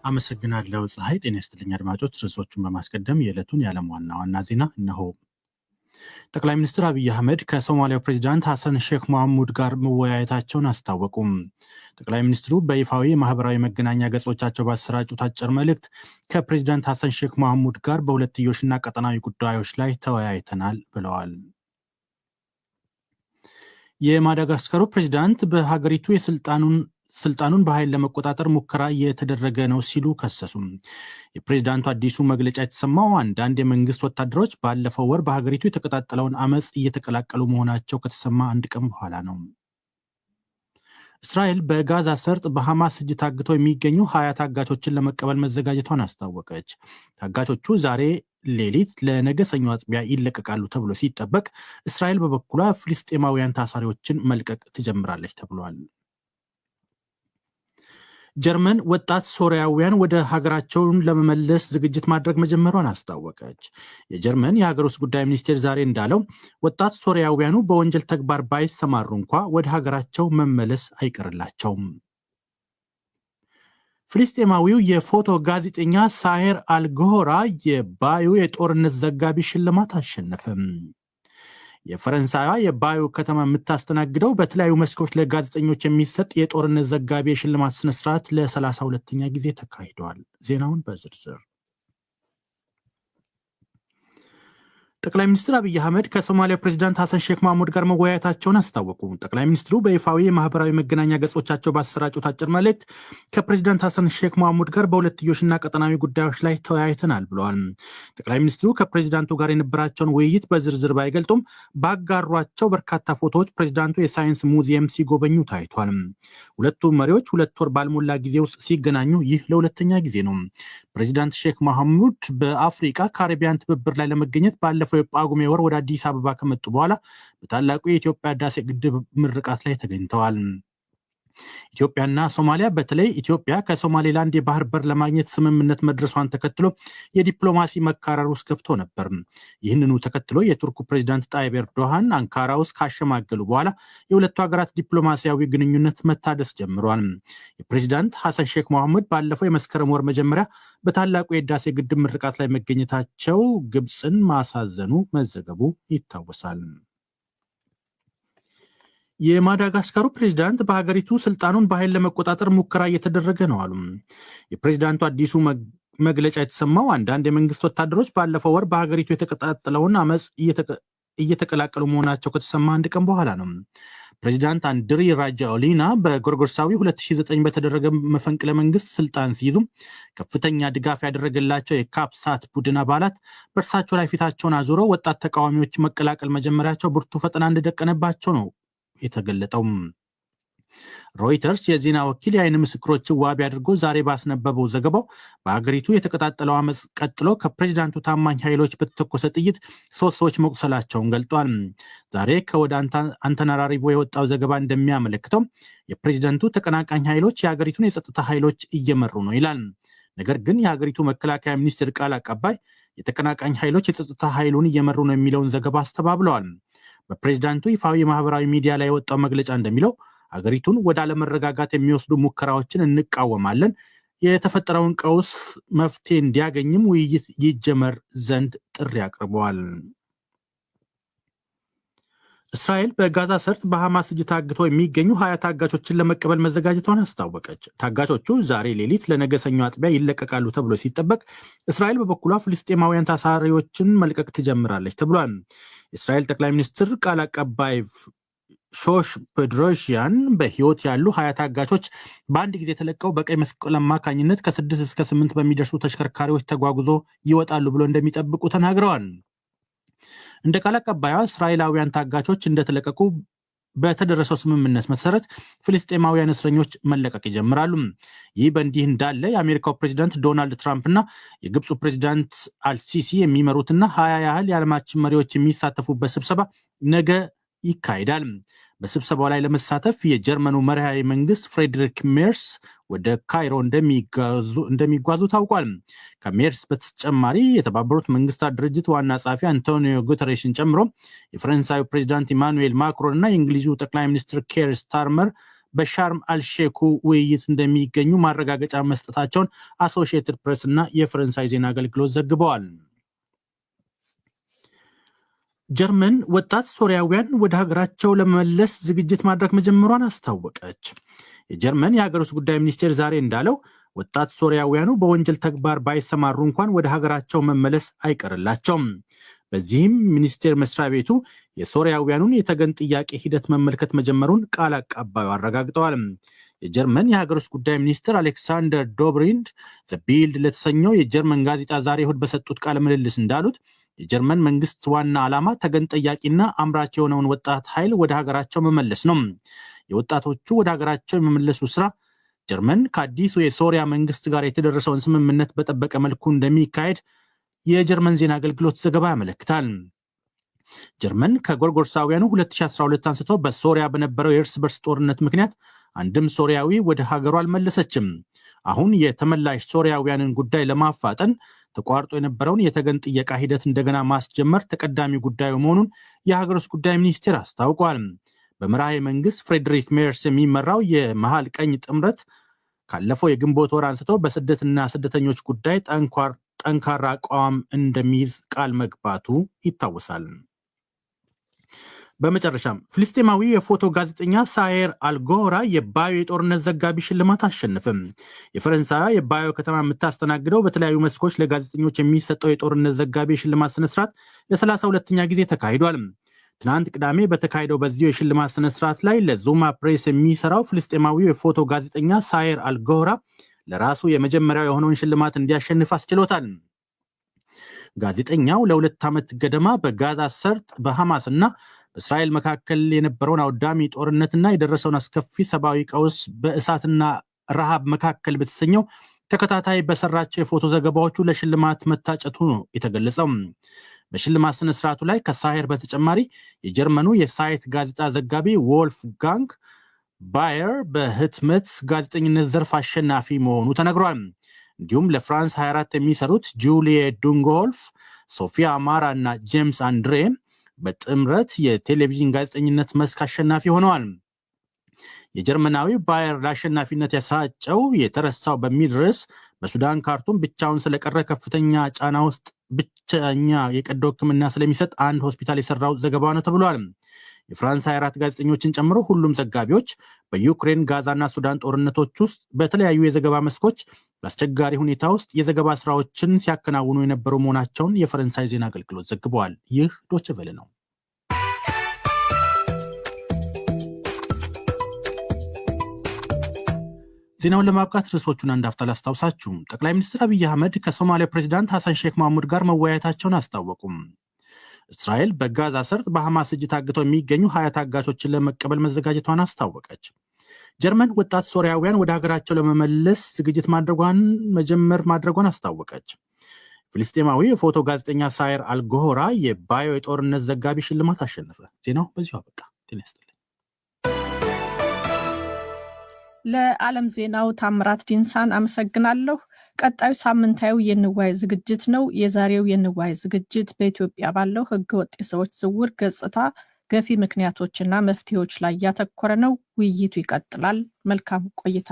አመሰግናለሁ ፀሐይ። ጤና ይስጥልኝ አድማጮች። ርዕሶቹን በማስቀደም የዕለቱን የዓለም ዋና ዋና ዜና እነሆ። ጠቅላይ ሚኒስትር አብይ አህመድ ከሶማሊያው ፕሬዚዳንት ሐሰን ሼክ መሐሙድ ጋር መወያየታቸውን አስታወቁም። ጠቅላይ ሚኒስትሩ በይፋዊ የማህበራዊ መገናኛ ገጾቻቸው ባሰራጩት አጭር መልእክት ከፕሬዚዳንት ሐሰን ሼክ መሐሙድ ጋር በሁለትዮሽና ቀጠናዊ ጉዳዮች ላይ ተወያይተናል ብለዋል። የማዳጋስካሩ ፕሬዚዳንት በሀገሪቱ ስልጣኑን በኃይል ለመቆጣጠር ሙከራ እየተደረገ ነው ሲሉ ከሰሱም። የፕሬዝዳንቱ አዲሱ መግለጫ የተሰማው አንዳንድ የመንግስት ወታደሮች ባለፈው ወር በሀገሪቱ የተቀጣጠለውን አመፅ እየተቀላቀሉ መሆናቸው ከተሰማ አንድ ቀን በኋላ ነው። እስራኤል በጋዛ ሰርጥ በሐማስ እጅ ታግተው የሚገኙ 20 ታጋቾችን ለመቀበል መዘጋጀቷን አስታወቀች። ታጋቾቹ ዛሬ ሌሊት ለነገ ሰኞ አጥቢያ ይለቀቃሉ ተብሎ ሲጠበቅ፣ እስራኤል በበኩሏ ፍልስጤማውያን ታሳሪዎችን መልቀቅ ትጀምራለች ተብሏል። ጀርመን ወጣት ሶሪያውያን ወደ ሀገራቸውን ለመመለስ ዝግጅት ማድረግ መጀመሯን አስታወቀች። የጀርመን የሀገር ውስጥ ጉዳይ ሚኒስቴር ዛሬ እንዳለው ወጣት ሶሪያውያኑ በወንጀል ተግባር ባይሰማሩ እንኳ ወደ ሀገራቸው መመለስ አይቀርላቸውም። ፍልስጤማዊው የፎቶ ጋዜጠኛ ሳሄር አልጎሆራ የባዩ የጦርነት ዘጋቢ ሽልማት አሸነፈም። የፈረንሳይዋ የባዩ ከተማ የምታስተናግደው በተለያዩ መስኮች ለጋዜጠኞች የሚሰጥ የጦርነት ዘጋቢ የሽልማት ስነስርዓት ለ32ኛ ጊዜ ተካሂደዋል። ዜናውን በዝርዝር ጠቅላይ ሚኒስትር አብይ አህመድ ከሶማሊያ ፕሬዚዳንት ሐሰን ሼክ መሐሙድ ጋር መወያየታቸውን አስታወቁ። ጠቅላይ ሚኒስትሩ በይፋዊ የማህበራዊ መገናኛ ገጾቻቸው ባሰራጩት አጭር መልእክት ከፕሬዚዳንት ሐሰን ሼክ መሐሙድ ጋር በሁለትዮሽና ቀጠናዊ ጉዳዮች ላይ ተወያይተናል ብለዋል። ጠቅላይ ሚኒስትሩ ከፕሬዚዳንቱ ጋር የነበራቸውን ውይይት በዝርዝር ባይገልጡም ባጋሯቸው በርካታ ፎቶዎች ፕሬዚዳንቱ የሳይንስ ሙዚየም ሲጎበኙ ታይቷል። ሁለቱ መሪዎች 2 ወር ባልሞላ ጊዜ ውስጥ ሲገናኙ ይህ ለሁለተኛ ጊዜ ነው። ፕሬዚዳንት ሼክ መሐሙድ በአፍሪካ ካሪቢያን ትብብር ላይ ለመገኘት ባለፈው የጳጉሜ ወር ወደ አዲስ አበባ ከመጡ በኋላ በታላቁ የኢትዮጵያ ህዳሴ ግድብ ምርቃት ላይ ተገኝተዋል። ኢትዮጵያና ሶማሊያ በተለይ ኢትዮጵያ ከሶማሌላንድ የባህር በር ለማግኘት ስምምነት መድረሷን ተከትሎ የዲፕሎማሲ መካረር ውስጥ ገብቶ ነበር። ይህንኑ ተከትሎ የቱርኩ ፕሬዚዳንት ጣይብ ኤርዶሃን አንካራ ውስጥ ካሸማገሉ በኋላ የሁለቱ ሀገራት ዲፕሎማሲያዊ ግንኙነት መታደስ ጀምሯል። የፕሬዚዳንት ሐሰን ሼክ መሐሙድ ባለፈው የመስከረም ወር መጀመሪያ በታላቁ የህዳሴ ግድብ ምርቃት ላይ መገኘታቸው ግብፅን ማሳዘኑ መዘገቡ ይታወሳል። የማዳጋስካሩ ፕሬዚዳንት በሀገሪቱ ስልጣኑን በኃይል ለመቆጣጠር ሙከራ እየተደረገ ነው አሉ። የፕሬዚዳንቱ አዲሱ መግለጫ የተሰማው አንዳንድ የመንግስት ወታደሮች ባለፈው ወር በሀገሪቱ የተቀጣጠለውን አመፅ እየተቀላቀሉ መሆናቸው ከተሰማ አንድ ቀን በኋላ ነው። ፕሬዚዳንት አንድሪ ራጃኦሊና በጎርጎርሳዊ 2009 በተደረገ መፈንቅለ መንግስት ስልጣን ሲይዙ ከፍተኛ ድጋፍ ያደረገላቸው የካፕሳት ቡድን አባላት በእርሳቸው ላይ ፊታቸውን አዙረው ወጣት ተቃዋሚዎች መቀላቀል መጀመሪያቸው ብርቱ ፈተና እንደደቀነባቸው ነው የተገለጠው። ሮይተርስ የዜና ወኪል የአይን ምስክሮችን ዋቢ አድርጎ ዛሬ ባስነበበው ዘገባው በሀገሪቱ የተቀጣጠለው አመፅ ቀጥሎ ከፕሬዚዳንቱ ታማኝ ኃይሎች በተተኮሰ ጥይት 3 ሰዎች መቁሰላቸውን ገልጧል። ዛሬ ከወደ አንታናራሪቮ የወጣው ዘገባ እንደሚያመለክተው የፕሬዚዳንቱ ተቀናቃኝ ኃይሎች የሀገሪቱን የጸጥታ ኃይሎች እየመሩ ነው ይላል። ነገር ግን የሀገሪቱ መከላከያ ሚኒስቴር ቃል አቀባይ የተቀናቃኝ ኃይሎች የጸጥታ ኃይሉን እየመሩ ነው የሚለውን ዘገባ አስተባብለዋል። በፕሬዚዳንቱ ይፋዊ የማህበራዊ ሚዲያ ላይ የወጣው መግለጫ እንደሚለው ሀገሪቱን ወደ አለመረጋጋት የሚወስዱ ሙከራዎችን እንቃወማለን፣ የተፈጠረውን ቀውስ መፍትሄ እንዲያገኝም ውይይት ይጀመር ዘንድ ጥሪ አቅርበዋል። እስራኤል በጋዛ ሰርጥ በሐማስ እጅ ታግተው የሚገኙ 20 ታጋቾችን ለመቀበል መዘጋጀቷን አስታወቀች። ታጋቾቹ ዛሬ ሌሊት ለነገ ሰኞ አጥቢያ ይለቀቃሉ ተብሎ ሲጠበቅ፣ እስራኤል በበኩሏ ፍልስጤማውያን ታሳሪዎችን መልቀቅ ትጀምራለች ተብሏል። የእስራኤል ጠቅላይ ሚኒስትር ቃል አቀባይ ሾሽ ፔድሮሺያን በህይወት ያሉ 20 ታጋቾች በአንድ ጊዜ ተለቀው በቀይ መስቀል አማካኝነት ከ6 እስከ 8 በሚደርሱ ተሽከርካሪዎች ተጓጉዞ ይወጣሉ ብሎ እንደሚጠብቁ ተናግረዋል። እንደ ቃል አቀባዩ እስራኤላውያን ታጋቾች እንደተለቀቁ በተደረሰው ስምምነት መሰረት ፍልስጤማውያን እስረኞች መለቀቅ ይጀምራሉ። ይህ በእንዲህ እንዳለ የአሜሪካው ፕሬዚዳንት ዶናልድ ትራምፕ እና የግብፁ ፕሬዚዳንት አልሲሲ የሚመሩትና 20 ያህል የዓለማችን መሪዎች የሚሳተፉበት ስብሰባ ነገ ይካሄዳል። በስብሰባው ላይ ለመሳተፍ የጀርመኑ መርሃዊ መንግስት ፍሬድሪክ ሜርስ ወደ ካይሮ እንደሚጓዙ ታውቋል። ከሜርስ በተጨማሪ የተባበሩት መንግስታት ድርጅት ዋና ጸሐፊ አንቶኒዮ ጉተሬሽን ጨምሮ የፈረንሳዩ ፕሬዚዳንት ኢማኑኤል ማክሮን እና የእንግሊዙ ጠቅላይ ሚኒስትር ኬር ስታርመር በሻርም አልሼኩ ውይይት እንደሚገኙ ማረጋገጫ መስጠታቸውን አሶሺየትድ ፕሬስ እና የፈረንሳይ ዜና አገልግሎት ዘግበዋል። ጀርመን ወጣት ሶሪያውያን ወደ ሀገራቸው ለመመለስ ዝግጅት ማድረግ መጀመሯን አስታወቀች። የጀርመን የሀገር ውስጥ ጉዳይ ሚኒስቴር ዛሬ እንዳለው ወጣት ሶሪያውያኑ በወንጀል ተግባር ባይሰማሩ እንኳን ወደ ሀገራቸው መመለስ አይቀርላቸውም። በዚህም ሚኒስቴር መስሪያ ቤቱ የሶሪያውያኑን የተገን ጥያቄ ሂደት መመልከት መጀመሩን ቃል አቀባዩ አረጋግጠዋል። የጀርመን የሀገር ውስጥ ጉዳይ ሚኒስትር አሌክሳንደር ዶብሪንድ ዘቢልድ ለተሰኘው የጀርመን ጋዜጣ ዛሬ እሁድ በሰጡት ቃለ ምልልስ እንዳሉት የጀርመን መንግስት ዋና ዓላማ ተገን ጠያቂና አምራች የሆነውን ወጣት ኃይል ወደ ሀገራቸው መመለስ ነው። የወጣቶቹ ወደ ሀገራቸው የመመለሱ ስራ ጀርመን ከአዲሱ የሶሪያ መንግስት ጋር የተደረሰውን ስምምነት በጠበቀ መልኩ እንደሚካሄድ የጀርመን ዜና አገልግሎት ዘገባ ያመለክታል። ጀርመን ከጎርጎርሳውያኑ 2012 አንስቶ በሶሪያ በነበረው የእርስ በርስ ጦርነት ምክንያት አንድም ሶሪያዊ ወደ ሀገሩ አልመለሰችም። አሁን የተመላሽ ሶሪያውያንን ጉዳይ ለማፋጠን ተቋርጦ የነበረውን የተገን ጥየቃ ሂደት እንደገና ማስጀመር ተቀዳሚ ጉዳዩ መሆኑን የሀገር ውስጥ ጉዳይ ሚኒስቴር አስታውቋል። በመራሄ መንግስት ፍሬድሪክ ሜርስ የሚመራው የመሃል ቀኝ ጥምረት ካለፈው የግንቦት ወር አንስቶ በስደትና ስደተኞች ጉዳይ ጠንካራ አቋም እንደሚይዝ ቃል መግባቱ ይታወሳል። በመጨረሻም ፍልስጤማዊ የፎቶ ጋዜጠኛ ሳሄር አልጎራ የባዮ የጦርነት ዘጋቢ ሽልማት አሸነፈም። የፈረንሳይ የባዮ ከተማ የምታስተናግደው በተለያዩ መስኮች ለጋዜጠኞች የሚሰጠው የጦርነት ዘጋቢ የሽልማት ስነስርዓት ለ32ኛ ጊዜ ተካሂዷል። ትናንት ቅዳሜ በተካሄደው በዚሁ የሽልማት ስነስርዓት ላይ ለዙማ ፕሬስ የሚሰራው ፍልስጤማዊ የፎቶ ጋዜጠኛ ሳሄር አልጎራ ለራሱ የመጀመሪያው የሆነውን ሽልማት እንዲያሸንፍ አስችሎታል። ጋዜጠኛው ለ2 ዓመት ገደማ በጋዛ ሰርጥ በሐማስ እና በእስራኤል መካከል የነበረውን አውዳሚ ጦርነትና የደረሰውን አስከፊ ሰብአዊ ቀውስ በእሳትና ረሃብ መካከል በተሰኘው ተከታታይ በሰራቸው የፎቶ ዘገባዎቹ ለሽልማት መታጨቱ ነው የተገለጸው። በሽልማት ስነስርዓቱ ላይ ከሳሄር በተጨማሪ የጀርመኑ የሳይት ጋዜጣ ዘጋቢ ዎልፍ ጋንግ ባየር በህትመት ጋዜጠኝነት ዘርፍ አሸናፊ መሆኑ ተነግሯል። እንዲሁም ለፍራንስ 24 የሚሰሩት ጁሊየ ዱንጎልፍ፣ ሶፊያ አማራ እና ጄምስ አንድሬ በጥምረት የቴሌቪዥን ጋዜጠኝነት መስክ አሸናፊ ሆነዋል። የጀርመናዊ ባየር ለአሸናፊነት ያሳጨው የተረሳው በሚል ርዕስ በሱዳን ካርቱም ብቻውን ስለቀረ ከፍተኛ ጫና ውስጥ ብቸኛ የቀዶ ሕክምና ስለሚሰጥ አንድ ሆስፒታል የሰራው ዘገባ ነው ተብሏል። የፍራንስ 24 ጋዜጠኞችን ጨምሮ ሁሉም ዘጋቢዎች በዩክሬን ጋዛና ሱዳን ጦርነቶች ውስጥ በተለያዩ የዘገባ መስኮች በአስቸጋሪ ሁኔታ ውስጥ የዘገባ ስራዎችን ሲያከናውኑ የነበሩ መሆናቸውን የፈረንሳይ ዜና አገልግሎት ዘግበዋል። ይህ ዶይቼ ቬለ ነው። ዜናውን ለማብቃት ርዕሶቹን አንድ አፍታ ላስታውሳችሁ። ጠቅላይ ሚኒስትር አብይ አህመድ ከሶማሊያ ፕሬዚዳንት ሐሰን ሼክ መሐሙድ ጋር መወያየታቸውን አስታወቁም። እስራኤል በጋዛ ሰርጥ በሐማስ እጅ ታግተው የሚገኙ 20 ታጋቾችን ለመቀበል መዘጋጀቷን አስታወቀች። ጀርመን ወጣት ሶሪያውያን ወደ ሀገራቸው ለመመለስ ዝግጅት ማድረጓን አስታወቀች። ፍልስጤማዊ የፎቶ ጋዜጠኛ ሳሄር አልጎራ የባዮ የጦርነት ዘጋቢ ሽልማት አሸነፈ። ዜናው በዚሁ አበቃ። ጤና ይስጥልኝ። ለዓለም ዜናው ታምራት ዲንሳን አመሰግናለሁ። ቀጣዩ ሳምንታዊ የንዋይ ዝግጅት ነው። የዛሬው የንዋይ ዝግጅት በኢትዮጵያ ባለው ህገወጥ የሰዎች ዝውውር ገጽታ፣ ገፊ ምክንያቶችና መፍትሄዎች ላይ ያተኮረ ነው። ውይይቱ ይቀጥላል። መልካም ቆይታ።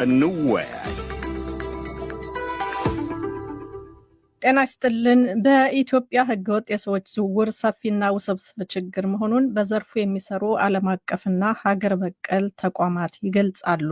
እንወያይ። ጤና ይስጥልን። በኢትዮጵያ ህገወጥ የሰዎች ዝውውር ሰፊና ውስብስብ ችግር መሆኑን በዘርፉ የሚሰሩ ዓለም አቀፍና ሀገር በቀል ተቋማት ይገልጻሉ።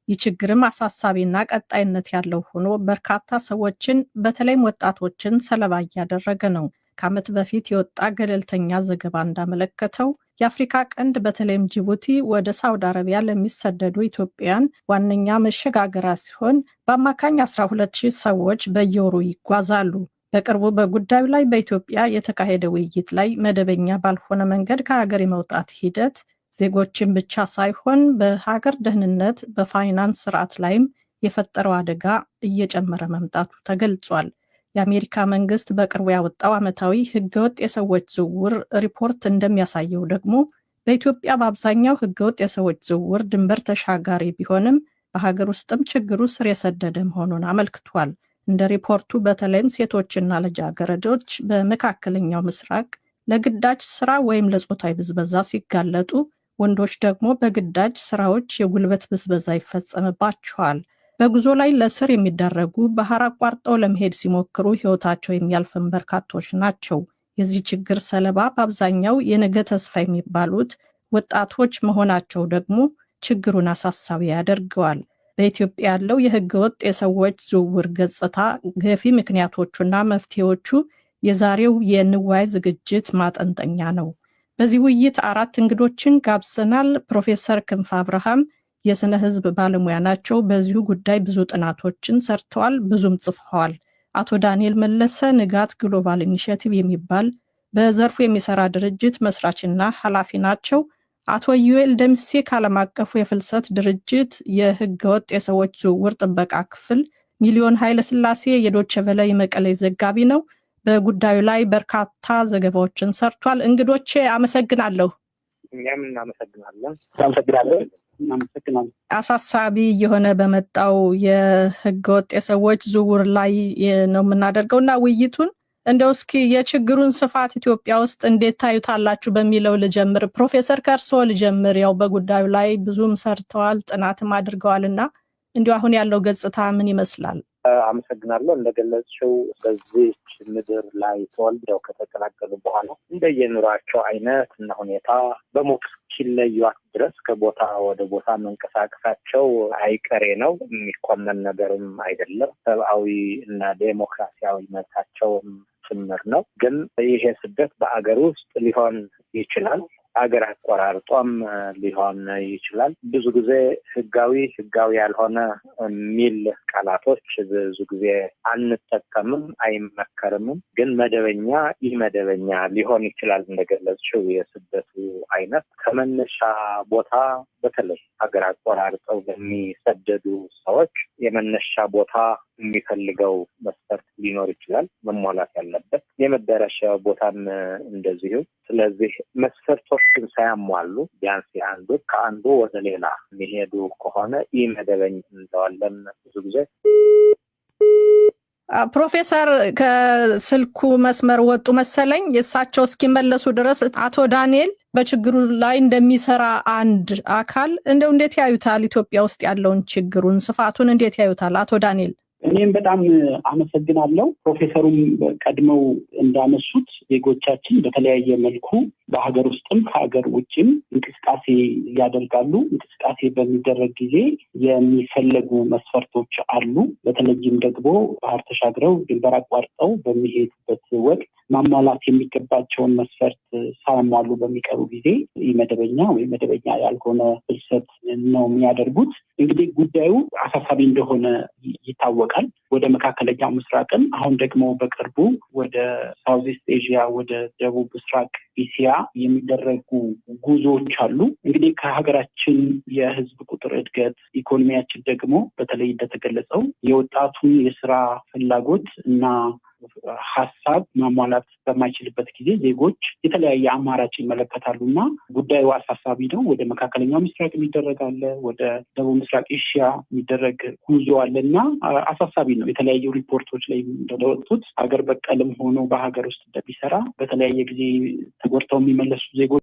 ይህ ችግርም አሳሳቢና ቀጣይነት ያለው ሆኖ በርካታ ሰዎችን በተለይም ወጣቶችን ሰለባ እያደረገ ነው። ከዓመት በፊት የወጣ ገለልተኛ ዘገባ እንዳመለከተው የአፍሪካ ቀንድ በተለይም ጅቡቲ ወደ ሳውዲ አረቢያ ለሚሰደዱ ኢትዮጵያውያን ዋነኛ መሸጋገሪያ ሲሆን በአማካኝ 12,000 ሰዎች በየወሩ ይጓዛሉ። በቅርቡ በጉዳዩ ላይ በኢትዮጵያ የተካሄደ ውይይት ላይ መደበኛ ባልሆነ መንገድ ከሀገር የመውጣት ሂደት ዜጎችን ብቻ ሳይሆን በሀገር ደህንነት፣ በፋይናንስ ስርዓት ላይም የፈጠረው አደጋ እየጨመረ መምጣቱ ተገልጿል። የአሜሪካ መንግስት በቅርቡ ያወጣው ዓመታዊ ህገወጥ የሰዎች ዝውውር ሪፖርት እንደሚያሳየው ደግሞ በኢትዮጵያ በአብዛኛው ህገወጥ የሰዎች ዝውውር ድንበር ተሻጋሪ ቢሆንም በሀገር ውስጥም ችግሩ ስር የሰደደ መሆኑን አመልክቷል። እንደ ሪፖርቱ በተለይም ሴቶችና ልጃገረዶች በመካከለኛው ምስራቅ፣ ለግዳጅ ስራ ወይም ለጾታዊ ብዝበዛ ሲጋለጡ፣ ወንዶች ደግሞ በግዳጅ ስራዎች የጉልበት ብዝበዛ ይፈጸምባቸዋል። በጉዞ ላይ ለእስር የሚዳረጉ፣ ባህር አቋርጠው ለመሄድ ሲሞክሩ ሕይወታቸው የሚያልፍም በርካቶች ናቸው። የዚህ ችግር ሰለባ በአብዛኛው የነገ ተስፋ የሚባሉት ወጣቶች መሆናቸው ደግሞ ችግሩን አሳሳቢ ያደርገዋል። በኢትዮጵያ ያለው የሕገ ወጥ የሰዎች ዝውውር ገጽታ፣ ገፊ ምክንያቶቹና መፍትሄዎቹ የዛሬው የንዋይ ዝግጅት ማጠንጠኛ ነው። በዚህ ውይይት 4 እንግዶችን ጋብዘናል። ፕሮፌሰር ክንፈ አብርሃም የስነ ህዝብ ባለሙያ ናቸው። በዚሁ ጉዳይ ብዙ ጥናቶችን ሰርተዋል፣ ብዙም ጽፈዋል። አቶ ዳንኤል መለሰ ንጋት ግሎባል ኢኒሼቲቭ የሚባል በዘርፉ የሚሰራ ድርጅት መስራችና ኃላፊ ናቸው። አቶ ዩኤል ደምሴ ከዓለም አቀፉ የፍልሰት ድርጅት የህገወጥ የሰዎች ዝውውር ጥበቃ ክፍል፣ ሚሊዮን ኃይለ ሥላሴ የዶቼ ቬለ መቀሌ ዘጋቢ ነው። በጉዳዩ ላይ በርካታ ዘገባዎችን ሰርቷል። እንግዶቼ አመሰግናለሁ። እኛም እናመሰግናለን። አሳሳቢ የሆነ በመጣው የህገወጥ የሰዎች ዝውውር ላይ ነው የምናደርገው እና ውይይቱን እንደው እስኪ የችግሩን ስፋት ኢትዮጵያ ውስጥ እንዴት ታዩታላችሁ በሚለው ልጀምር። ፕሮፌሰር ከእርስዎ ልጀምር። ያው በጉዳዩ ላይ ብዙም ሰርተዋል፣ ጥናትም አድርገዋል እና እንዲሁ አሁን ያለው ገጽታ ምን ይመስላል? አመሰግናለሁ። እንደገለጽሽው በዚች ምድር ላይ ተወልደው ከተቀላቀሉ በኋላ እንደየኑሯቸው አይነት እና ሁኔታ በሞት እስኪለዩት ድረስ ከቦታ ወደ ቦታ መንቀሳቀሳቸው አይቀሬ ነው። የሚኮነን ነገርም አይደለም። ሰብአዊ እና ዴሞክራሲያዊ መብታቸውም ጭምር ነው። ግን ይሄ ስደት በአገር ውስጥ ሊሆን ይችላል፣ አገር አቆራርጦም ሊሆን ይችላል። ብዙ ጊዜ ህጋዊ ያልሆነ የሚል ቃላቶች ብዙ ጊዜ አንጠቀምም፣ አይመከርምም። ግን መደበኛ ኢመደበኛ ሊሆን ይችላል። እንደገለጽሽው የስደቱ አይነት ከመነሻ ቦታ በተለይ ሀገር አቆራርጠው በሚሰደዱ ሰዎች የመነሻ ቦታ የሚፈልገው መስፈርት ሊኖር ይችላል፣ መሟላት ያለበት የመዳረሻ ቦታም እንደዚሁ። ስለዚህ መስፈርቶችን ሳያሟሉ ቢያንስ ከአንዱ ወደ ሌላ የሚሄዱ ከሆነ ኢመደበኛ እንለዋለን ብዙ ጊዜ። ፕሮፌሰር ከስልኩ መስመር ወጡ መሰለኝ። የእሳቸው እስኪመለሱ ድረስ አቶ ዳንኤል በችግሩ ላይ እንደሚሰራ አንድ አካል እንደው እንዴት ያዩታል? ኢትዮጵያ ውስጥ ያለውን ችግሩን ስፋቱን እንዴት ያዩታል? አቶ ዳንኤል። እኔም በጣም አመሰግናለሁ። ፕሮፌሰሩም ቀድመው እንዳነሱት ዜጎቻችን በተለያየ መልኩ በሀገር ውስጥም ከሀገር ውጭም እንቅስቃሴ ያደርጋሉ። እንቅስቃሴ በሚደረግ ጊዜ የሚፈለጉ መስፈርቶች አሉ። በተለይም ደግሞ ባህር ተሻግረው ድንበር አቋርጠው በሚሄዱበት ወቅት ማሟላት የሚገባቸውን መስፈርት ሳያሟሉ በሚቀሩ ጊዜ መደበኛ ወይም መደበኛ ያልሆነ ፍልሰት ነው የሚያደርጉት። እንግዲህ ጉዳዩ አሳሳቢ እንደሆነ ይታወቃል። ወደ መካከለኛው ምስራቅም አሁን ደግሞ በቅርቡ ወደ ሳውዝ ኢስት ኤዥያ ወደ ደቡብ ምስራቅ እስያ የሚደረጉ ጉዞዎች አሉ። እንግዲህ ከሀገራችን የህዝብ ቁጥር እድገት፣ ኢኮኖሚያችን ደግሞ በተለይ እንደተገለጸው የወጣቱን የስራ ፍላጎት እና ሀሳብ ማሟላት በማይችልበት ጊዜ ዜጎች የተለያየ አማራጭ ይመለከታሉ እና ጉዳዩ አሳሳቢ ነው። ወደ መካከለኛው ምስራቅ የሚደረግ አለ፣ ወደ ደቡብ ምስራቅ ኤሽያ የሚደረግ ጉዞ አለ እና አሳሳቢ ነው። የተለያዩ ሪፖርቶች ላይ እንደወጡት ሀገር በቀልም ሆኖ በሀገር ውስጥ እንደሚሰራ በተለያየ ጊዜ ተጎድተው የሚመለሱ ዜጎች